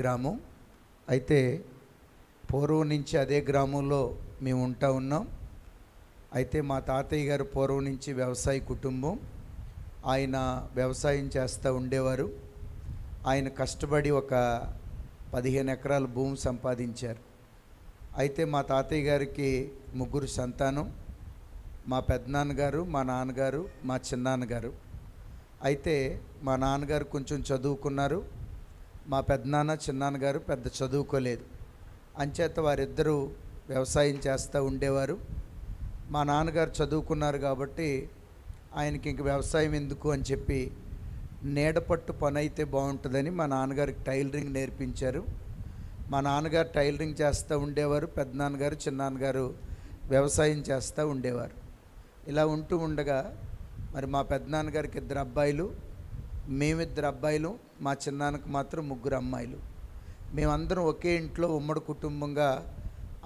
గ్రామం అయితే పూర్వం నుంచి అదే గ్రామంలో మేము ఉన్నాం. అయితే మా తాతయ్య గారు పూర్వం నుంచి వ్యవసాయ కుటుంబం. ఆయన వ్యవసాయం చేస్తూ ఉండేవారు. ఆయన కష్టపడి ఒక 15 ఎకరాల భూమి సంపాదించారు. అయితే మా తాతయ్య గారికి 3 సంతానం. మా పెద్దనాన్నగారు, మా నాన్నగారు, మా చిన్నాన్నగారు. అయితే మా నాన్నగారు కొంచెం చదువుకున్నారు. మా పెద్దనాన్న చిన్నాన్నగారు పెద్ద చదువుకోలేదు. అంచేత వారిద్దరూ వ్యవసాయం చేస్తూ ఉండేవారు. మా నాన్నగారు చదువుకున్నారు కాబట్టి ఆయనకి ఇంక వ్యవసాయం ఎందుకు అని చెప్పి నీడపట్టు పని అయితే బాగుంటుందని మా నాన్నగారికి టైలరింగ్ నేర్పించారు. మా నాన్నగారు టైలరింగ్ చేస్తూ ఉండేవారు. పెద్దనాన్నగారు చిన్నాన్నగారు వ్యవసాయం చేస్తూ ఉండేవారు. ఇలా ఉంటూ ఉండగా మరి మా పెద్దనాన్నగారికి 2 అబ్బాయిలు, మేమిద్దరు అబ్బాయిలు, మా చిన్నాన్నకు మాత్రం 3 అమ్మాయిలు. మేమందరం ఒకే ఇంట్లో ఉమ్మడి కుటుంబంగా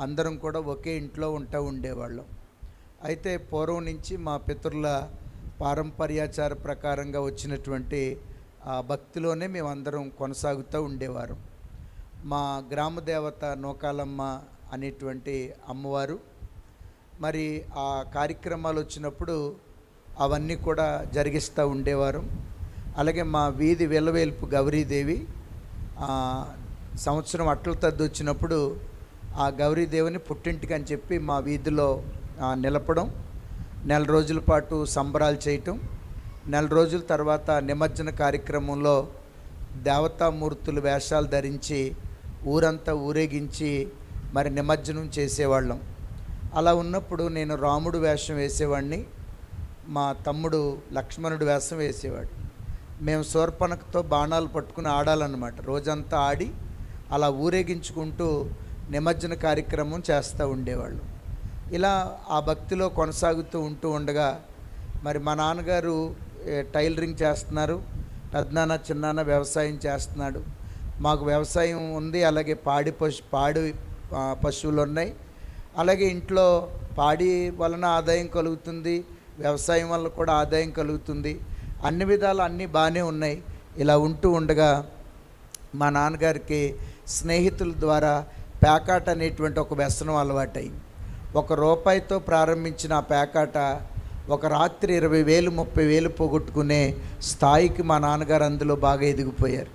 అందరం కూడా ఒకే ఇంట్లో ఉండేవాళ్ళం. అయితే పూర్వం నుంచి మా పితరుల పారంపర్యాచార ప్రకారంగా వచ్చినటువంటి భక్తిలోనే మేమందరం కొనసాగుతూ ఉండేవారు. మా గ్రామ దేవత నూకాలమ్మ అనేటువంటి అమ్మవారు మరి ఆ కార్యక్రమాలు వచ్చినప్పుడు అవన్నీ కూడా జరిగిస్తూ ఉండేవారు. అలాగే మా వీధి వెల్లవేల్పు గౌరీదేవి సంవత్సరం అట్ల తద్ది వచ్చినప్పుడు ఆ గౌరీదేవిని పుట్టింటికి అని చెప్పి మా వీధిలో నిలపడం, 4 రోజుల పాటు సంబరాలు చేయటం, 4 రోజుల తర్వాత నిమజ్జన కార్యక్రమంలో దేవతామూర్తులు వేషాలు ధరించి ఊరంతా ఊరేగించి మరి నిమజ్జనం చేసేవాళ్ళం. అలా ఉన్నప్పుడు నేను రాముడు వేషం వేసేవాడిని, మా తమ్ముడు లక్ష్మణుడు వేషం వేసేవాడు. మేము శూర్పణఖతో బాణాలు పట్టుకుని ఆడాలన్నమాట. రోజంతా ఆడి అలా ఊరేగించుకుంటూ నిమజ్జన కార్యక్రమం చేస్తూ ఉండేవాళ్ళు. ఇలా ఆ భక్తిలో కొనసాగుతూ ఉండగా మరి మా నాన్నగారు టైలరింగ్ చేస్తున్నారు, పెద్దనాన్న చిన్నాన్న వ్యవసాయం చేస్తున్నాడు. మాకు వ్యవసాయం ఉంది, అలాగే పాడి పశువులు ఉన్నాయి. అలాగే ఇంట్లో పాడి వలన ఆదాయం కలుగుతుంది, వ్యవసాయం వల్ల కూడా ఆదాయం కలుగుతుంది. అన్ని విధాలు అన్నీ బాగానే ఉన్నాయి. ఇలా ఉండగా మా నాన్నగారికి స్నేహితుల ద్వారా పేకాట అనేటువంటి ఒక వ్యసనం అలవాటైంది. ₹1 ప్రారంభించిన ఆ పేకాట ఒక రాత్రి 20,000 30,000 పోగొట్టుకునే స్థాయికి మా నాన్నగారు అందులో బాగా ఎదిగిపోయారు.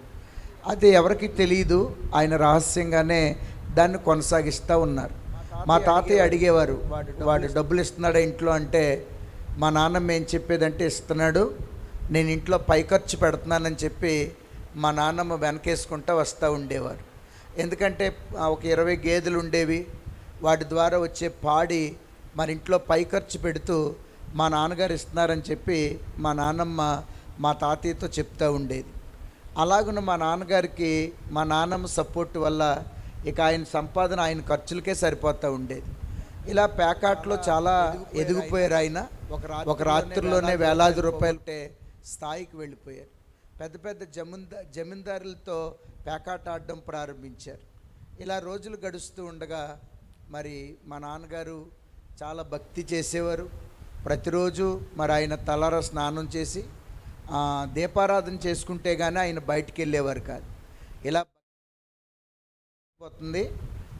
అది ఎవరికి తెలియదు, ఆయన రహస్యంగానే దాన్ని కొనసాగిస్తూ ఉన్నారు. మా తాతయ్య అడిగేవారు, వాడు డబ్బులు ఇస్తున్నాడా ఇంట్లో అంటే, మా నాన్నమ్మ ఏం చెప్పేదంటే, ఇస్తున్నాడు, నేను ఇంట్లో పై ఖర్చు పెడుతున్నానని చెప్పి మా నాన్నమ్మ వెనకేసుకుంటూ వస్తూ ఉండేవారు. ఎందుకంటే ఒక 20 గేదెలు ఉండేవి, వాటి ద్వారా వచ్చే పాడి మరి ఇంట్లో పై ఖర్చు పెడుతూ మా నాన్నగారు ఇస్తున్నారని చెప్పి మా నాన్నమ్మ మా తాతయ్యతో చెప్తూ ఉండేది. అలాగున్న మా నాన్నగారికి మా నాన్నమ్మ సపోర్ట్ వల్ల ఇక ఆయన సంపాదన ఆయన ఖర్చులకే సరిపోతూ ఉండేది. ఇలా పేకాట్లో చాలా ఎదిగిపోయారు. ఆయన ఒక రాత్రిలోనే వేలాది రూపాయలు స్థాయికి వెళ్ళిపోయారు. పెద్ద జమీందారులతో పేకాట ఆడడం ప్రారంభించారు. ఇలా రోజులు గడుస్తూ ఉండగా మరి మా నాన్నగారు చాలా భక్తి చేసేవారు. ప్రతిరోజు మరి ఆయన తలారా స్నానం చేసి దీపారాధన చేసుకుంటే కానీ ఆయన బయటికి వెళ్ళేవారు కాదు. ఇలా పోతుంది.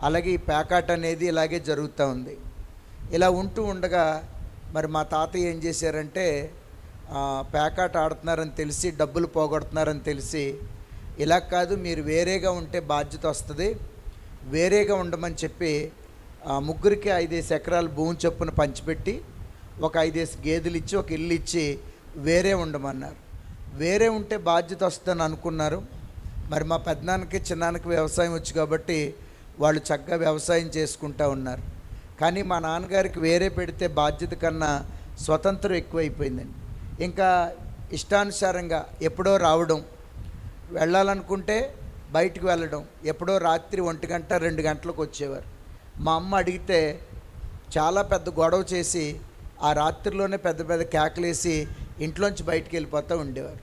అలాగే ఈ పేకాట అనేది ఇలాగే జరుగుతూ ఉంది. ఇలా ఉండగా మరి మా తాతయ్య ఏం చేశారంటే, పేకాట ఆడుతున్నారని తెలిసి, డబ్బులు పోగొడుతున్నారని తెలిసి, ఇలా కాదు మీరు వేరేగా ఉంటే బాధ్యత వస్తుంది, వేరేగా ఉండమని చెప్పి 3కి 5 ఎకరాల భూమి చొప్పున పంచిపెట్టి ఒక 5 గేదెలు ఇచ్చి ఒక ఇల్లు ఇచ్చి వేరే ఉండమన్నారు. వేరే ఉంటే బాధ్యత వస్తుందని అనుకున్నారు. మరి మా పెద్దనాన్నకి చిన్నాన్నకి వ్యవసాయం వచ్చు కాబట్టి వాళ్ళు చక్కగా వ్యవసాయం చేసుకుంటూ ఉన్నారు. కానీ మా నాన్నగారికి వేరే పెడితే బాధ్యత కన్నా స్వతంత్రం ఎక్కువైపోయిందండి. ఇంకా ఇష్టానుసారంగా ఎప్పుడో రావడం, వెళ్ళాలనుకుంటే బయటికి వెళ్ళడం, ఎప్పుడో రాత్రి 1 గంట 2 గంటలకు వచ్చేవారు. మా అమ్మ అడిగితే చాలా పెద్ద గొడవ చేసి ఆ రాత్రిలోనే పెద్ద కేకలేసి ఇంట్లోంచి బయటికి వెళ్ళిపోతూ ఉండేవారు.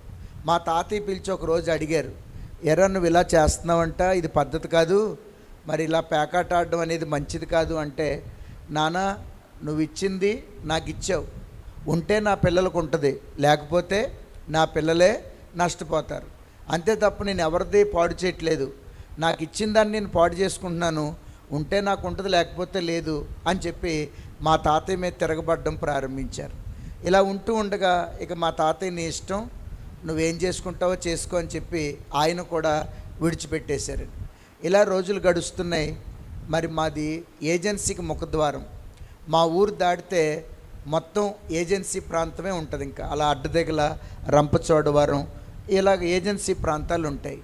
మా తాతయ్య పిలిచి ఒకరోజు అడిగారు, ఎరా నువ్వు ఇలా చేస్తున్నావంట, ఇది పద్ధతి కాదు, మరి ఇలా పేకాట ఆడడం అనేది మంచిది కాదు అంటే, నాన్న నువ్వు ఇచ్చింది నాకు ఇచ్చావు, ఉంటే నా పిల్లలకు ఉంటుంది, లేకపోతే నా పిల్లలే నష్టపోతారు, అంతే తప్ప నేను ఎవరిది పాడు చేయట్లేదు. నాకు ఇచ్చిన దాన్ని నేను పాడు చేసుకుంటున్నాను, ఉంటే నాకు ఉంటుంది లేకపోతే లేదు అని చెప్పి మా తాతయ్య మీద తిరగబడడం ప్రారంభించారు. ఇలా ఉంటూ ఉండగా ఇక మా తాతయ్య నీ ఇష్టం, నువ్వేం చేసుకుంటావో చేసుకో అని చెప్పి ఆయన కూడా విడిచిపెట్టేశారు. ఇలా రోజులు గడుస్తున్నాయి. మరి మాది ఏజెన్సీకి ముఖద్వారం. మా ఊరు దాటితే మొత్తం ఏజెన్సీ ప్రాంతమే ఉంటుంది. ఇంకా అలా అడ్డదెగల, రంపచోడవరం ఇలాగ ఏజెన్సీ ప్రాంతాలు ఉంటాయి.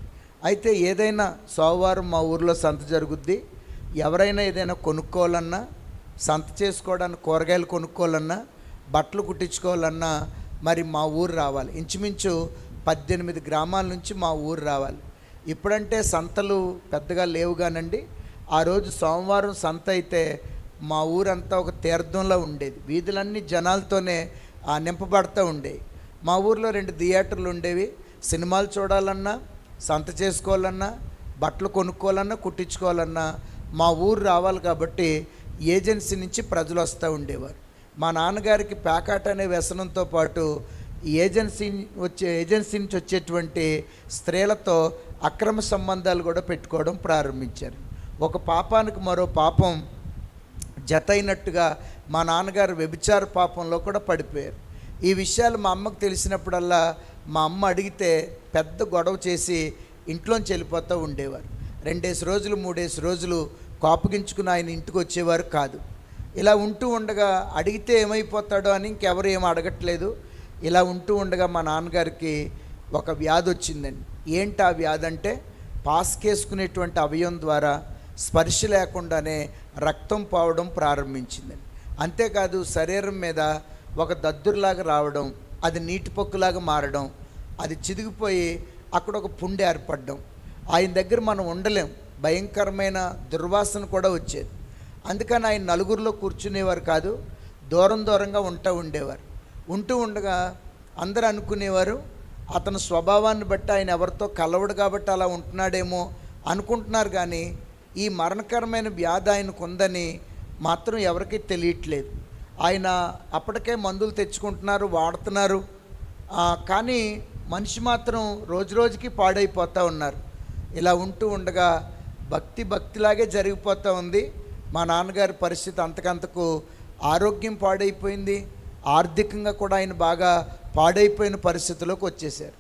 అయితే ఏదైనా సోమవారం మా ఊరిలో సంత జరుగుద్ది. ఎవరైనా ఏదైనా కొనుక్కోవాలన్నా, సంత చేసుకోవడానికి కూరగాయలు కొనుక్కోవాలన్నా, బట్టలు కుట్టించుకోవాలన్నా మరి మా ఊరు రావాలి. ఇంచుమించు 18 గ్రామాల నుంచి మా ఊరు రావాలి. ఇప్పుడంటే సంతలు పెద్దగా లేవు కానండి, ఆ రోజు సోమవారం సంత అయితే మా ఊరంతా ఒక తీర్థంలో ఉండేది. వీధులన్నీ జనాలతోనే నింపబడుతూ ఉండేవి. మా ఊరిలో 2 థియేటర్లు ఉండేవి. సినిమాలు చూడాలన్నా, సంత చేసుకోవాలన్నా, బట్టలు కొనుక్కోవాలన్నా, కుట్టించుకోవాలన్నా మా ఊరు రావాలి. కాబట్టి ఏజెన్సీ నుంచి ప్రజలు వస్తూ ఉండేవారు. మా నాన్నగారికి ప్యాకాట్ అనే వ్యసనంతో పాటు ఏజెన్సీ నుంచి వచ్చేటువంటి స్త్రీలతో అక్రమ సంబంధాలు కూడా పెట్టుకోవడం ప్రారంభించారు. ఒక పాపానికి మరో పాపం జత అయినట్టుగా మా నాన్నగారు వ్యభిచార పాపంలో కూడా పడిపోయారు. ఈ విషయాలు మా అమ్మకు తెలిసినప్పుడల్లా మా అమ్మ అడిగితే పెద్ద గొడవ చేసి ఇంట్లోంచి వెళ్ళిపోతూ ఉండేవారు. 2 రోజులు 3 రోజులు కోపగించుకుని ఆయన ఇంటికి వచ్చేవారు కాదు. ఇలా ఉంటూ ఉండగా అడిగితే ఏమైపోతాడో అని ఇంకెవరు ఏం అడగట్లేదు. ఇలా ఉంటూ ఉండగా మా నాన్నగారికి ఒక వ్యాధి వచ్చిందండి. ఏంటి ఆ వ్యాధి అంటే, పాస్కేసుకునేటువంటి అవయవం ద్వారా స్పర్శ లేకుండానే రక్తం పోవడం ప్రారంభించిందండి. అంతేకాదు శరీరం మీద ఒక దద్దురులాగా రావడం, అది నీటి పొక్కులాగా మారడం, అది చిదిగిపోయి అక్కడ ఒక పుండు ఏర్పడడం. ఆయన దగ్గర మనం ఉండలేం, భయంకరమైన దుర్వాసన కూడా వచ్చేది. అందుకని ఆయన నలుగురిలో కూర్చునేవారు కాదు, దూరంగా ఉండేవారు. ఉంటూ ఉండగా అందరూ అనుకునేవారు అతని స్వభావాన్ని బట్టి ఆయన ఎవరితో కలవడు కాబట్టి అలా ఉంటున్నాడేమో అనుకుంటున్నారు. కానీ ఈ మరణకరమైన వ్యాధి ఆయనకు ఉందని మాత్రం ఎవరికీ తెలియట్లేదు. ఆయన అప్పటికే మందులు తెచ్చుకుంటున్నారు, వాడుతున్నారు. కానీ మనిషి మాత్రం రోజుకి పాడైపోతూ ఉన్నారు. ఇలా ఉంటూ ఉండగా భక్తిలాగే జరిగిపోతూ ఉంది. మా నాన్నగారి పరిస్థితి అంతకంతకు ఆరోగ్యం పాడైపోయింది. ఆర్థికంగా కూడా ఆయన బాగా పాడైపోయిన పరిస్థితిలోకి వచ్చేసారు.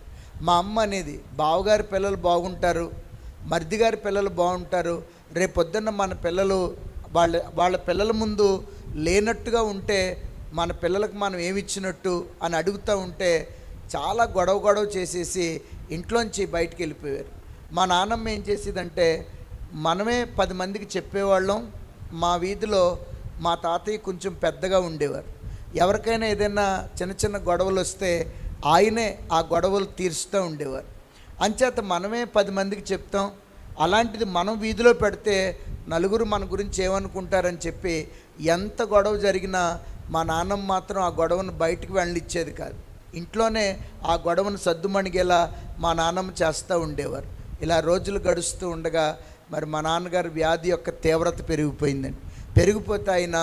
మా అమ్మ అనేది, బావగారి పిల్లలు బాగుంటారు, మరిది గారి పిల్లలు బాగుంటారు, రేపొద్దున్న మన పిల్లలు వాళ్ళ పిల్లల ముందు లేనట్టుగా ఉంటే మన పిల్లలకు మనం ఏమిచ్చినట్టు అని అడుగుతూ ఉంటే చాలా గొడవ చేసేసి ఇంట్లోంచి బయటికి వెళ్ళిపోయారు. మా నాన్నమ్మ ఏం చేసేదంటే, మనమే 10 మందికి చెప్పేవాళ్ళం. మా వీధిలో మా తాతయ్య కొంచెం పెద్దగా ఉండేవారు. ఎవరికైనా ఏదైనా చిన్న గొడవలు వస్తే ఆయనే ఆ గొడవలు తీరుస్తూ ఉండేవారు. అంచేత మనమే 10 మందికి చెప్తాం. అలాంటిది మనం వీధిలో పెడితే నలుగురు మన గురించి ఏమనుకుంటారని చెప్పి ఎంత గొడవ జరిగినా మా నాన్నమ్మ మాత్రం ఆ గొడవను బయటికి వెళ్ళనిచ్చేది కాదు. ఇంట్లోనే ఆ గొడవను సద్దుమణిగేలా మా నాన్నమ్మ చేస్తూ ఉండేవారు. ఇలా రోజులు గడుస్తూ ఉండగా మరి మా నాన్నగారు వ్యాధి యొక్క తీవ్రత పెరిగిపోయిందండి. పెరిగిపోతే ఆయన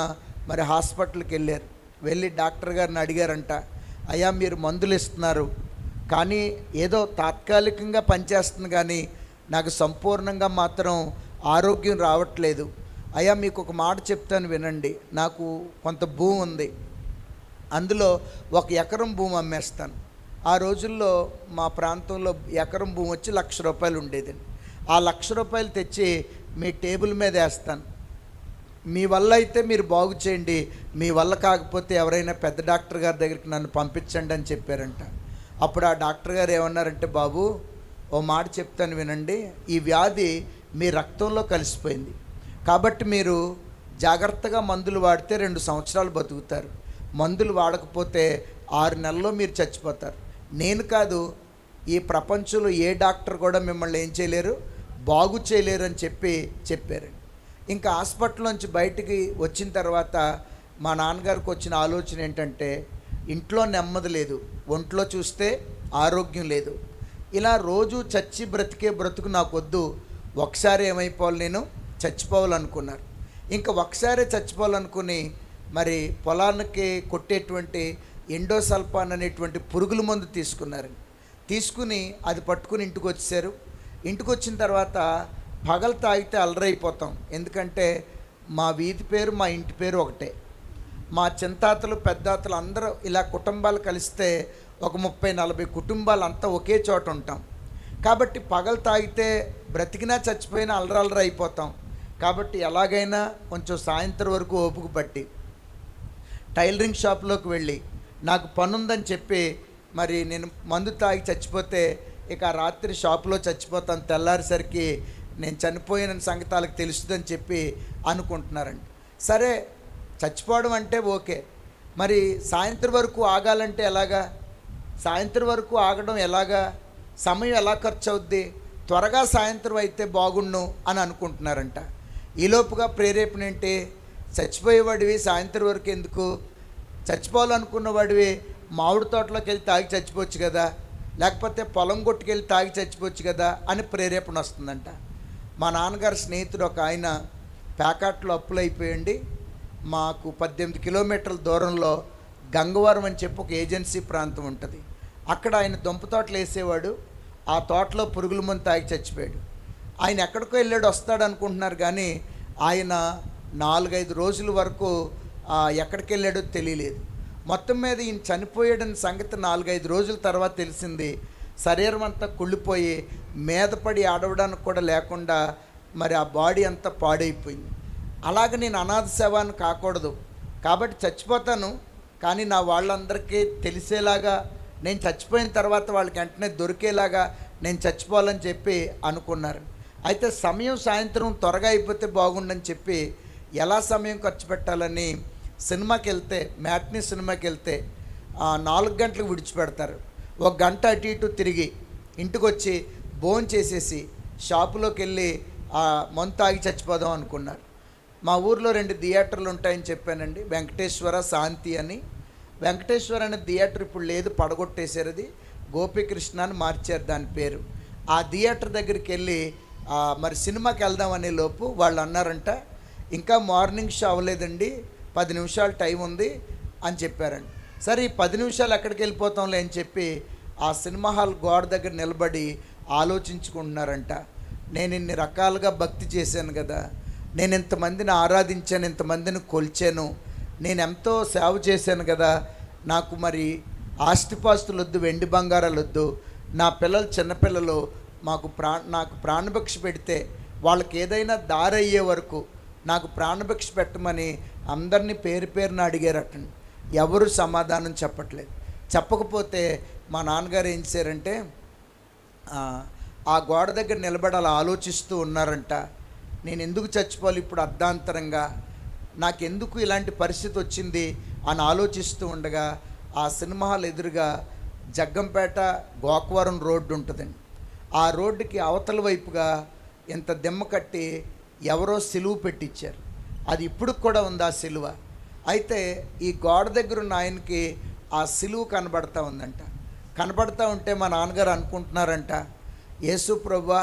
మరి హాస్పిటల్కి వెళ్ళి డాక్టర్ గారిని అడిగారంట, అయ్యా మీరు మందులు ఇస్తున్నారు కానీ ఏదో తాత్కాలికంగా పనిచేస్తుంది, కానీ నాకు సంపూర్ణంగా మాత్రం ఆరోగ్యం రావట్లేదు. అయ్యా మీకు ఒక మాట చెప్తాను వినండి, నాకు కొంత భూమి ఉంది, అందులో 1 ఎకరం భూమి అమ్మేస్తాను. ఆ రోజుల్లో మా ప్రాంతంలో ఎకరం భూమి వచ్చి ₹1,00,000 ఉండేదండి. ఆ ₹1,00,000 తెచ్చి మీ టేబుల్ మీద వేస్తాను, మీ వల్ల అయితే మీరు బాగు చేయండి, మీ వల్ల కాకపోతే ఎవరైనా పెద్ద డాక్టర్ గారి దగ్గరికి నన్ను పంపించండి అని చెప్పారంట. అప్పుడు ఆ డాక్టర్ గారు ఏమన్నారంటే, బాబు ఓ మాట చెప్తాను వినండి, ఈ వ్యాధి మీ రక్తంలో కలిసిపోయింది కాబట్టి మీరు జాగ్రత్తగా మందులు వాడితే 2 సంవత్సరాలు బతుకుతారు, మందులు వాడకపోతే 6 నెలల్లో మీరు చచ్చిపోతారు. నేను కాదు, ఈ ప్రపంచంలో ఏ డాక్టర్ కూడా మిమ్మల్ని ఏం చేయలేరు, బాగు చేయలేరు అని చెప్పారండి. ఇంకా హాస్పిటల్ నుంచి బయటికి వచ్చిన తర్వాత మా నాన్నగారికి వచ్చిన ఆలోచన ఏంటంటే, ఇంట్లో నెమ్మది లేదు, ఒంట్లో చూస్తే ఆరోగ్యం లేదు, ఇలా రోజు చచ్చి బ్రతికే బ్రతుకు నాకు వద్దు, ఒకసారి ఏమైపోవాలి, నేను చచ్చిపోవాలనుకున్నారు. ఇంకా ఒకసారి చచ్చిపోవాలనుకుని మరి పొలానికి కొట్టేటువంటి ఎండోసల్ఫాన్ అనేటువంటి పురుగుల మందు తీసుకున్నారండి. తీసుకుని అది పట్టుకుని ఇంటికి వచ్చేసారు. ఇంటికి వచ్చిన తర్వాత పగలు తాగితే అలరైపోతాం. ఎందుకంటే మా వీధి పేరు, మా ఇంటి పేరు ఒకటే. మా చింతాతలు పెద్దాతలు అందరూ ఇలా కుటుంబాలు కలిస్తే ఒక 30-40 కుటుంబాలు అంతా ఒకే చోట ఉంటాం. కాబట్టి పగలు తాగితే బ్రతికినా చచ్చిపోయినా అలరలర అయిపోతాం. కాబట్టి ఎలాగైనా కొంచెం సాయంత్రం వరకు ఓపిక పట్టి టైలరింగ్ షాప్లోకి వెళ్ళి నాకు పనుందని చెప్పి, మరి నేను మందు తాగి చచ్చిపోతే ఇక రాత్రి షాపులో చచ్చిపోతాను, తెల్లారేసరికి నేను చనిపోయిన సంగతి వాళ్ళకి తెలుస్తుందని చెప్పి అనుకుంటున్నారండి. సరే, చచ్చిపోవడం అంటే ఓకే, మరి సాయంత్రం వరకు ఆగాలంటే ఎలాగా? సాయంత్రం వరకు ఆగడం ఎలాగా? సమయం ఎలా ఖర్చు అవుద్ది? త్వరగా సాయంత్రం అయితే బాగుండు అని అనుకుంటున్నారంట. ఈలోపుగా ప్రేరేపణ ఏంటి? చచ్చిపోయేవాడివి సాయంత్రం వరకు ఎందుకు? చచ్చిపోవాలనుకున్న వాడివి మామిడి తోటలోకి వెళ్ళి తాగి చచ్చిపోవచ్చు కదా, లేకపోతే పొలం కొట్టుకెళ్ళి తాగి చచ్చిపోవచ్చు కదా అని ప్రేరేపణ వస్తుందంట. మా నాన్నగారు స్నేహితుడు ఒక ఆయన ప్యాకాట్లో అప్పులైపోయండి, మాకు 18 కిలోమీటర్ల దూరంలో గంగవరం అని చెప్పి ఒక ఏజెన్సీ ప్రాంతం ఉంటుంది. అక్కడ ఆయన దుంప తోటలు వేసేవాడు. ఆ తోటలో పురుగుల మందు తాగి చచ్చిపోయాడు. ఆయన ఎక్కడికో వెళ్ళాడు, వస్తాడు అనుకుంటున్నారు, కానీ ఆయన 4-5 రోజుల వరకు ఎక్కడికి వెళ్ళాడో తెలియలేదు. మొత్తం మీద ఈయన చనిపోయాడని సంగతి 4-5 రోజుల తర్వాత తెలిసింది. శరీరం అంతా కుళ్ళిపోయి మీదపడి ఆడవడానికి కూడా లేకుండా మరి ఆ బాడీ అంతా పాడైపోయింది. అలాగే నేను అనాథ శవాన్ని కాకూడదు, కాబట్టి చచ్చిపోతాను, కానీ నా వాళ్ళందరికీ తెలిసేలాగా, నేను చచ్చిపోయిన తర్వాత వాళ్ళకి వెంటనే దొరికేలాగా నేను చచ్చిపోవాలని చెప్పి అనుకున్నారు. అయితే సమయం సాయంత్రం త్వరగా అయిపోతే బాగుండని చెప్పి ఎలా సమయం ఖర్చు పెట్టాలని సినిమాకి వెళ్తే, మ్యాట్నీ సినిమాకి వెళ్తే 4 గంటలకు విడిచిపెడతారు. 1 గంట అటు ఇటు తిరిగి ఇంటికి వచ్చి భోజనం చేసేసి షాపులోకి వెళ్ళి మందు తాగి చచ్చిపోదాం అనుకున్నారు. మా ఊర్లో 2 థియేటర్లు ఉంటాయని చెప్పానండి, వెంకటేశ్వర, శాంతి అని. వెంకటేశ్వర అనే థియేటర్ ఇప్పుడు లేదు, పడగొట్టేశారు. అది గోపీకృష్ణ అని మార్చారు దాని పేరు. ఆ థియేటర్ దగ్గరికి వెళ్ళి మరి సినిమాకి వెళ్దామనే లోపు వాళ్ళు అన్నారంట, ఇంకా మార్నింగ్ షో అవ్వలేదండి, 10 నిమిషాలు టైం ఉంది అని చెప్పారండి. సరే, ఈ 10 నిమిషాలు ఎక్కడికి వెళ్ళిపోతాంలే అని చెప్పి ఆ సినిమా హాల్ గోడ దగ్గర నిలబడి ఆలోచించుకుంటున్నారంట. నేను ఇన్ని రకాలుగా భక్తి చేశాను కదా, నేను ఇంతమందిని ఆరాధించాను, ఇంతమందిని కొలిచాను, నేను ఎంతో సేవ చేశాను కదా, నాకు మరి ఆస్తిపాస్తులు వద్దు, వెండి బంగారాలు వద్దు, నా పిల్లలు చిన్నపిల్లలు నాకు ప్రాణభిక్ష పెడితే వాళ్ళకి ఏదైనా దారి అయ్యే వరకు నాకు ప్రాణభిక్ష పెట్టమని అందరినీ పేరు పేరున అడిగారటండి. ఎవరు సమాధానం చెప్పట్లేదు. చెప్పకపోతే మా నాన్నగారు ఏం చేశారంటే ఆ గోడ దగ్గర నిలబడి అలా ఆలోచిస్తూ ఉన్నారంట. నేను ఎందుకు చచ్చిపోవాలి ఇప్పుడు అర్ధాంతరంగా, నాకెందుకు ఇలాంటి పరిస్థితి వచ్చింది అని ఆలోచిస్తూ ఉండగా ఆ సినిమా హాల్ ఎదురుగా జగ్గంపేట గోకవరం రోడ్డు ఉంటుందండి. ఆ రోడ్డుకి అవతల వైపుగా ఇంత దిమ్మ కట్టి ఎవరో సిలువ పెట్టించారు. అది ఇప్పుడు కూడా ఉంది ఆ సిలువ. అయితే ఈ గోడ దగ్గర ఉన్న ఆయనకి ఆ సిలువ కనబడతా ఉందంట. కనబడతా ఉంటే మా నాన్నగారు అనుకుంటున్నారంట, యేసు ప్రభువా,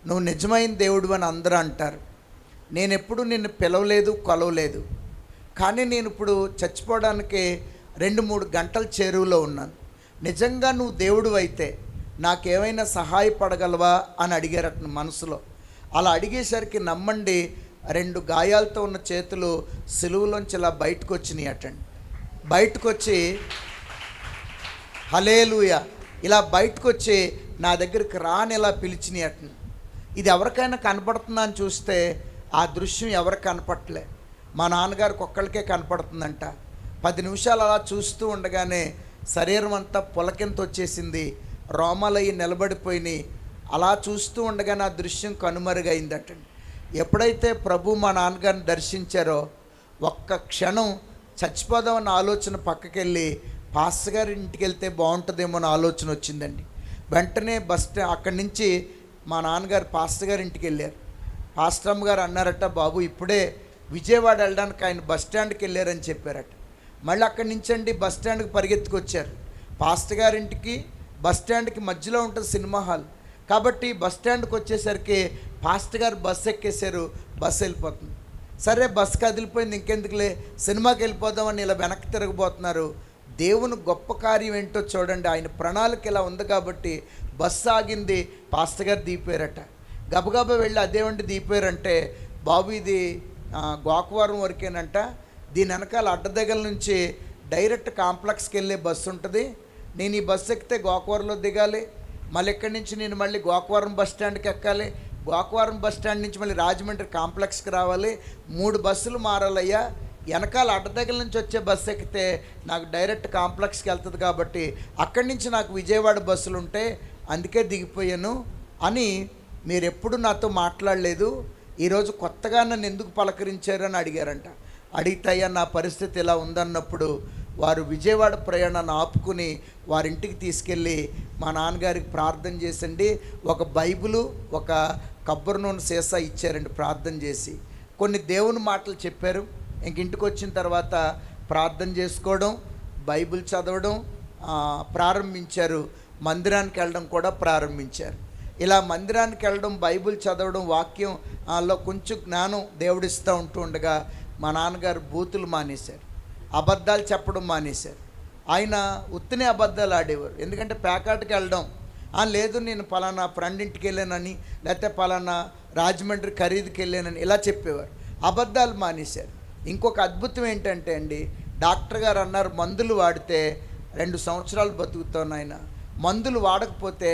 నువ్వు నిజమైన దేవుడు అని అందరూ అంటారు, నేను ఎప్పుడు నిన్ను పిలవలేదు, కొలవలేదు, కానీ నేను ఇప్పుడు చచ్చిపోవడానికి 2-3 గంటల చేరువలో ఉన్నాను. నిజంగా నువ్వు దేవుడు అయితే నాకేమైనా సహాయపడగలవా అని అడిగారట మనసులో. అలా అడిగేసరికి నమ్మండి, 2 గాయాలతో ఉన్న చేతులు సిలువలోంచి ఇలా బయటకు వచ్చినాయి అటండి. బయటకు వచ్చి హల్లెలూయా ఇలా బయటకు వచ్చి నా దగ్గరికి రాని ఇలా పిలిచినాయి అటండి. ఇది ఎవరికైనా కనపడుతుందా అని చూస్తే ఆ దృశ్యం ఎవరికి కనపడలే. మా నాన్నగారికి ఒక్కళ్ళకే కనపడుతుందంట. 10 నిమిషాలు అలా చూస్తూ ఉండగానే శరీరం అంతా పులకింత వచ్చేసింది, రోమాలయ్యి నిలబడిపోయినాయి. అలా చూస్తూ ఉండగానే ఆ దృశ్యం కనుమరుగైందటండి. ఎప్పుడైతే ప్రభు మా నాన్నగారిని దర్శించారో ఒక్క క్షణం చచ్చిపోదామన్న ఆలోచన పక్కకెళ్ళి పాస్టర్ గారి ఇంటికి వెళ్తే బాగుంటుందేమో అని ఆలోచన వచ్చిందండి. వెంటనే అక్కడి నుంచి మా నాన్నగారు పాస్టర్ గారి ఇంటికి వెళ్ళారు. పాస్టర్ అమ్మ గారు అన్నారట, బాబు ఇప్పుడే విజయవాడ వెళ్ళడానికి ఆయన బస్ స్టాండ్కి వెళ్ళారని చెప్పారట. మళ్ళీ అక్కడి నుంచి అండి బస్ స్టాండ్కి పరిగెత్తుకొచ్చారు. పాస్టర్ గారింటికి బస్ స్టాండ్కి మధ్యలో ఉంటుంది సినిమా హాల్. కాబట్టి బస్ స్టాండ్కి వచ్చేసరికి పాస్టర్ గారు బస్సు ఎక్కేశారు, బస్సు వెళ్ళిపోతుంది. సరే, బస్సు కదిలిపోయింది, ఇంకెందుకులే సినిమాకి వెళ్ళిపోదామని ఇలా వెనక్కి తిరగబోతున్నారు. దేవుని గొప్ప కార్యం ఏంటో చూడండి. ఆయన ప్రణాళిక ఇలా ఉంది కాబట్టి బస్సు ఆగింది, పాస్టర్ గారు దిగిపోయారట. గబగబా వెళ్ళి అదేమంటే దిగిపోయారంటే, బాబు ఇది గోకవరం వరకేనంట, దీని వెనకాల అడ్డదగల నుంచి డైరెక్ట్ కాంప్లెక్స్కి వెళ్ళే బస్సు ఉంటుంది, నేను ఈ బస్సు ఎక్కితే గోకవరంలో దిగాలి, మళ్ళీ ఇక్కడి నుంచి నేను మళ్ళీ గోకవరం బస్ స్టాండ్కి ఎక్కాలి, గోకవరం బస్ స్టాండ్ నుంచి మళ్ళీ రాజమండ్రి కాంప్లెక్స్కి రావాలి, 3 బస్సులు మారాలయ్యా, వెనకాల అడ్డదగల నుంచి వచ్చే బస్సు ఎక్కితే నాకు డైరెక్ట్ కాంప్లెక్స్కి వెళ్తుంది, కాబట్టి అక్కడి నుంచి నాకు విజయవాడ బస్సులు ఉంటే అందుకే దిగిపోయాను అని మీరు ఎప్పుడు నాతో మాట్లాడలేదు, ఈరోజు కొత్తగా నన్ను ఎందుకు పలకరించారని అడిగారంట. అడిగితే అయ్యా నా పరిస్థితి ఇలా ఉందన్నప్పుడు వారు విజయవాడ ప్రయాణాన్ని ఆపుకుని వారింటికి తీసుకెళ్ళి మా నాన్నగారికి ప్రార్థన చేసండి, ఒక బైబిలు ఒక కొబ్బరి నూనె సీసా ఇచ్చారండి ప్రార్థన చేసి, కొన్ని దేవుని మాటలు చెప్పారు. ఇంక ఇంటికి వచ్చిన తర్వాత ప్రార్థన చేసుకోవడం, బైబిల్ చదవడం ప్రారంభించారు, మందిరానికి వెళ్ళడం కూడా ప్రారంభించారు. ఇలా మందిరానికి వెళ్ళడం, బైబిల్ చదవడం, వాక్యంలో కొంచెం జ్ఞానం దేవుడిస్తూ ఉంటూ ఉండగా మా నాన్నగారు బూతులు మానేశారు, అబద్ధాలు చెప్పడం మానేశారు. ఆయన ఉత్తినే అబద్ధాలు ఆడేవారు. ఎందుకంటే ప్యాకాట్కి వెళ్ళడం, లేదు నేను పలానా ఫ్రెండ్ ఇంటికి వెళ్ళానని, లేకపోతే పలానా రాజమండ్రి ఖరీదుకి వెళ్ళానని ఇలా చెప్పేవారు, అబద్ధాలు మానేశారు. ఇంకొక అద్భుతం ఏంటంటే అండి, డాక్టర్ గారు అన్నారు మందులు వాడితే 2 సంవత్సరాలు బతుకుతావు నాయన, మందులు వాడకపోతే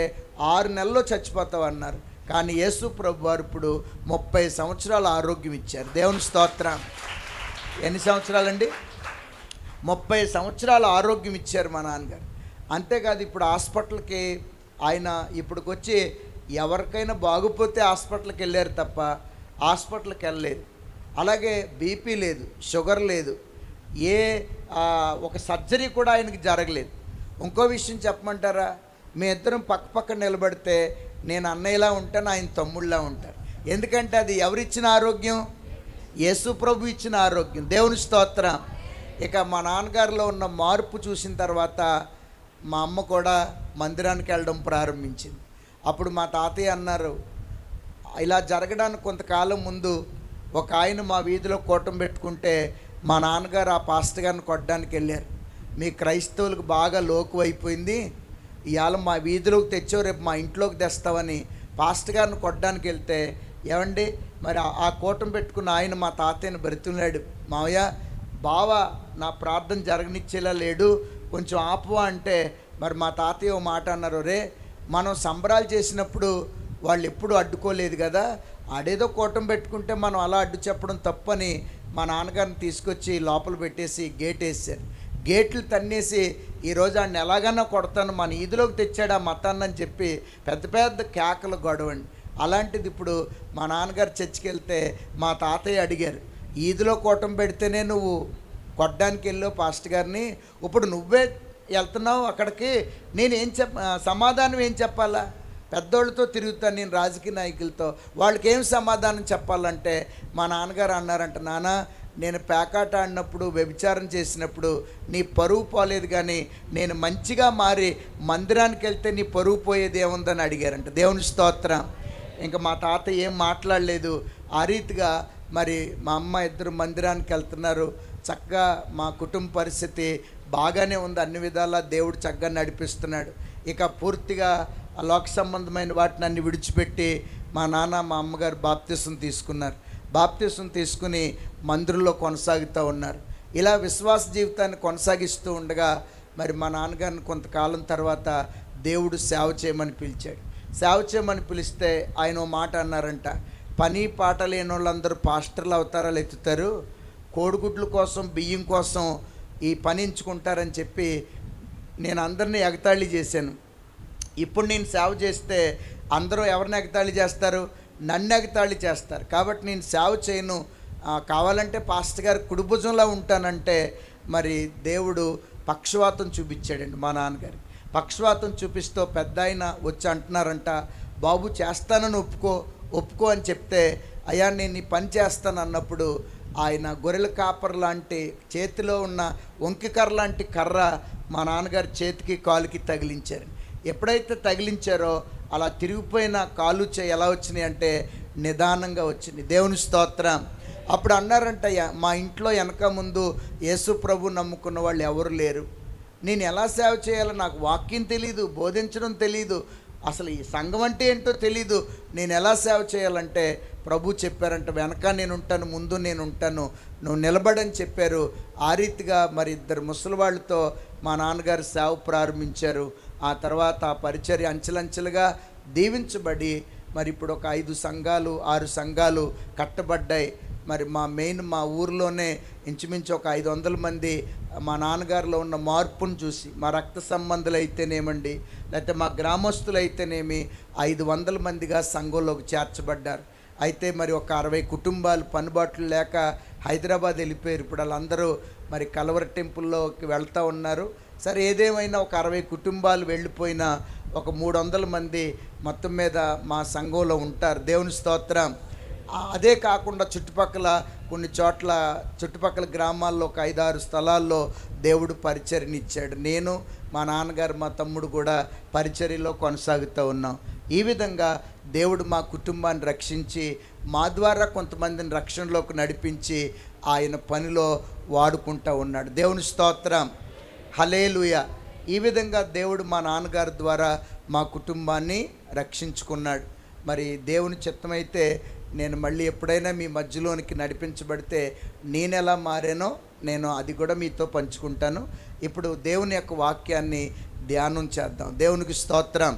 6 నెలల్లో చచ్చిపోతావు అన్నారు. కానీ యేసు ప్రభు వారు ఇప్పుడు 30 సంవత్సరాల ఆరోగ్యం ఇచ్చారు. దేవుని స్తోత్రం. ఎన్ని సంవత్సరాలండి? 30 సంవత్సరాల ఆరోగ్యం ఇచ్చారు మా నాన్నగారు. అంతేకాదు ఇప్పుడు హాస్పిటల్కి ఆయన ఇప్పటికొచ్చి ఎవరికైనా బాగుపోతే హాస్పిటల్కి వెళ్ళారు తప్ప హాస్పిటల్కి వెళ్ళలేదు. అలాగే బీపీ లేదు, షుగర్ లేదు, ఏ ఒక సర్జరీ కూడా ఆయనకి జరగలేదు. ఇంకో విషయం చెప్పమంటారా, మీ ఇద్దరం పక్క నిలబడితే నేను అన్నయ్యలా ఉంటాను, ఆయన తమ్ముళ్ళలా ఉంటాను. ఎందుకంటే అది ఎవరిచ్చిన ఆరోగ్యం? యేసు ప్రభు ఇచ్చిన ఆరోగ్యం. దేవుని స్తోత్రం. ఇక మా నాన్నగారిలో ఉన్న మార్పు చూసిన తర్వాత మా అమ్మ కూడా మందిరానికి వెళ్ళడం ప్రారంభించింది. అప్పుడు మా తాతయ్య అన్నారు, ఇలా జరగడానికి కొంతకాలం ముందు ఒక ఆయన మా వీధిలో కూటం పెట్టుకుంటే మా నాన్నగారు ఆ పాస్టర్ గారిని కొట్టడానికి వెళ్ళారు. మీ క్రైస్తవులకు బాగా లోకు అయిపోయింది, ఇవాళ మా వీధిలోకి తెచ్చావు, రేపు మా ఇంట్లోకి తెస్తావని పాస్టర్ గారిని కొట్టడానికి వెళ్తే, ఏమండి మరి ఆ కూటం పెట్టుకున్న ఆయన మా తాతయ్యని బ్రతిలాడు, మావయ్య బావ నా ప్రార్థన జరగనిచ్చేలా లేడు, కొంచెం ఆపువా అంటే, మరి మా తాతయ్య ఓ మాట అన్నారు, రే మనం సంబరాలు చేసినప్పుడు వాళ్ళు ఎప్పుడు అడ్డుకోలేదు కదా, ఆడేదో కూటం పెట్టుకుంటే మనం అలా అడ్డు చెప్పడం తప్పని మా నాన్నగారిని తీసుకొచ్చి లోపల పెట్టేసి గేట్ వేసారు. గేట్లు తన్నేసి ఈరోజు ఆయన ఎలాగైనా కొడతాను, మన ఈదులోకి తెచ్చాడు ఆ మతాన్ని అని చెప్పి పెద్ద పెద్ద కేకలు గొడవండి. అలాంటిది ఇప్పుడు మా నాన్నగారు చర్చికి వెళ్తే మా తాతయ్య అడిగారు, ఈదులో కూటం పెడితేనే నువ్వు కొట్టడానికి వెళ్ళావు పాస్టర్ గారిని, ఇప్పుడు నువ్వే వెళ్తున్నావు అక్కడికి, నేనేం సమాధానం ఏం చెప్పాలా? పెద్దోళ్ళతో తిరుగుతాను నేను, రాజకీయ నాయకులతో, వాళ్ళకి ఏం సమాధానం చెప్పాలంటే మా నాన్నగారు అన్నారంట, నాన్న నేను పేకాట ఆడినప్పుడు వ్యభిచారం చేసినప్పుడు నీ పరువు పోలేదు, కానీ నేను మంచిగా మారి మందిరానికి వెళ్తే నీ పరువు పోయేది ఏముందని అడిగారంట. దేవుని స్తోత్రం. ఇంకా మా తాత ఏం మాట్లాడలేదు. ఆ రీతిగా మరి మా అమ్మ ఇద్దరు మందిరానికి వెళ్తున్నారు. చక్కగా మా కుటుంబ పరిస్థితి బాగానే ఉంది, అన్ని విధాలా దేవుడు చక్కగా నడిపిస్తున్నాడు. ఇక పూర్తిగా లోక సంబంధమైన వాటిని అన్ని విడిచిపెట్టి మా నాన్న మా అమ్మగారు బాప్తిసం తీసుకున్నారు. బాప్తిసం తీసుకుని మందిరంలో కొనసాగుతూ ఉన్నారు. ఇలా విశ్వాస జీవితాన్ని కొనసాగిస్తూ ఉండగా మరి మా నాన్నగారిని కొంతకాలం తర్వాత దేవుడు సేవ చేయమని పిలిచాడు. సేవ చేయమని పిలిస్తే ఆయన ఓ మాట అన్నారంట, పని పాట లేని వాళ్ళందరూ పాస్టర్లు అవతారాలు ఎత్తుతారు, కోడిగుడ్ల కోసం బియ్యం కోసం ఈ పని ఎంచుకుంటారని చెప్పి నేను అందరినీ ఎగతాళి చేశాను. ఇప్పుడు నేను సేవ చేస్తే అందరూ ఎవరిని ఎగతాళి చేస్తారు? నన్ను ఎగతాళి చేస్తారు. కాబట్టి నేను సేవ చేయను, కావాలంటే పాస్టర్ గారు కుడి భుజంలో ఉంటానంటే మరి దేవుడు పక్షవాతం చూపించాడండి మా నాన్నగారు. పక్షవాతం చూపిస్తూ పెద్ద ఆయన వచ్చి అంటున్నారంట, బాబు చేస్తానని ఒప్పుకో అని చెప్తే, అయ్యా నేను ఈ పని చేస్తాను అన్నప్పుడు ఆయన గొర్రెల కాపర్ లాంటి చేతిలో ఉన్న వంకికర్ర లాంటి కర్ర మా నాన్నగారి చేతికి కాలుకి తగిలించారు. ఎప్పుడైతే తగిలించారో అలా తిరిగిపోయిన కాలు ఎలా వచ్చినాయి అంటే నిదానంగా వచ్చింది. దేవుని స్తోత్రం. అప్పుడు అన్నారంట, మా ఇంట్లో వెనక ముందు యేసు ప్రభు నమ్ముకున్న వాళ్ళు ఎవరు లేరు, నేను ఎలా సేవ చేయాలో నాకు వాక్యం తెలీదు, బోధించడం తెలీదు, అసలు ఈ సంఘం అంటే ఏంటో తెలీదు, నేను ఎలా సేవ చేయాలంటే ప్రభు చెప్పారంట, వెనక నేను ఉంటాను, ముందు నేను ఉంటాను, నువ్వు నిలబడని చెప్పారు. ఆ రీతిగా మరి ఇద్దరు ముసలివాళ్ళతో మా నాన్నగారు సేవ ప్రారంభించారు. ఆ తర్వాత ఆ పరిచర్య అంచెలంచెలుగా దీవించబడి మరి ఇప్పుడు ఒక 5 సంఘాలు 6 సంఘాలు కట్టబడ్డాయి. మరి మా ఊరిలోనే ఇంచుమించు ఒక 500 మంది మా నాన్నగారిలో ఉన్న మార్పును చూసి, మా రక్త సంబంధులు అయితేనేమండి, లేకపోతే మా గ్రామస్తులు అయితేనేమి 500 మందిగా సంఘంలోకి చేర్చబడ్డారు. అయితే మరి ఒక 60 కుటుంబాలు పనిబాట్లు లేక హైదరాబాద్ వెళ్ళిపోయారు. ఇప్పుడు వాళ్ళందరూ మరి కలవర టెంపుల్లోకి వెళ్తూ ఉన్నారు. సరే, ఏదేమైనా ఒక 60 కుటుంబాలు వెళ్ళిపోయినా ఒక 300 మంది మొత్తం మీద మా సంఘంలో ఉంటారు. దేవుని స్తోత్రం. అదే కాకుండా చుట్టుపక్కల కొన్ని చోట్ల చుట్టుపక్కల గ్రామాల్లో ఒక 5-6 స్థలాల్లో దేవుడు పరిచర్యనిచ్చాడు. నేను, మా నాన్నగారు, మా తమ్ముడు కూడా పరిచర్యలో కొనసాగుతూ ఉన్నాం. ఈ విధంగా దేవుడు మా కుటుంబాన్ని రక్షించి మా ద్వారా కొంతమందిని రక్షణలోకి నడిపించి ఆయన పనిలో వాడుకుంటూ ఉన్నాడు. దేవుని స్తోత్రం. హల్లెలూయా. ఈ విధంగా దేవుడు మా నాన్నగారి ద్వారా మా కుటుంబాన్ని రక్షించుకున్నాడు. మరి దేవుని చిత్తమైతే నేను మళ్ళీ ఎప్పుడైనా మీ మధ్యలోనికి నడిపించబడితే నేను ఎలా మారానో నేను అది కూడా మీతో పంచుకుంటాను. ఇప్పుడు దేవుని యొక్క వాక్యాన్ని ధ్యానం చేద్దాం. దేవునికి స్తోత్రం.